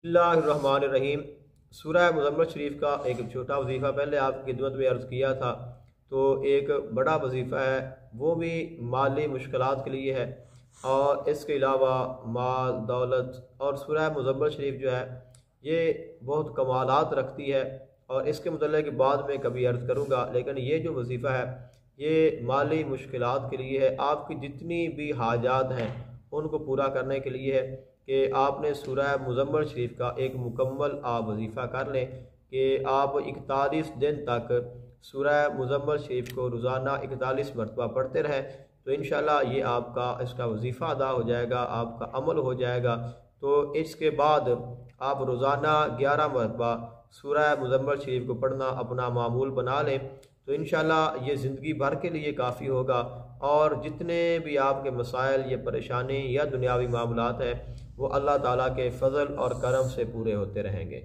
बिस्मिल्लाहिर्रहमानिर्रहीम। सूरह मुज़म्मिल शरीफ का एक छोटा वजीफ़ा पहले आपकी खिदमत में अर्ज़ किया था, तो एक बड़ा वजीफ़ा है, वो भी माली मुश्किलात के लिए है। और इसके अलावा माल दौलत और सूरह मुज़म्मिल शरीफ जो है ये बहुत कमालात रखती है, और इसके मुतल्लिक़ बाद में कभी अर्ज़ करूँगा। लेकिन ये जो वजीफ़ा है ये माली मुश्किलात के लिए है, आपकी जितनी भी हाजात हैं उनको पूरा करने के लिए है कि आपने सूरह मुज़म्मिल शरीफ का एक मुकम्मल आप वजीफ़ा कर लें कि आप 41 दिन तक सूरह मुज़म्मिल शरीफ को रोज़ाना 41 मरतबा पढ़ते रहें, तो इंशाअल्लाह ये आपका इसका वजीफ़ा अदा हो जाएगा, आपका अमल हो जाएगा। तो इसके बाद आप रोज़ाना 11 मरतबा सूरह मुज़म्मिल शरीफ को पढ़ना अपना मामूल बना लें, तो इंशाअल्लाह ये ज़िंदगी भर के लिए काफ़ी होगा। और जितने भी आपके मसाइल या परेशानी या दुनियावी मामलात हैं वो अल्लाह ताला के फ़ज़ल और करम से पूरे होते रहेंगे।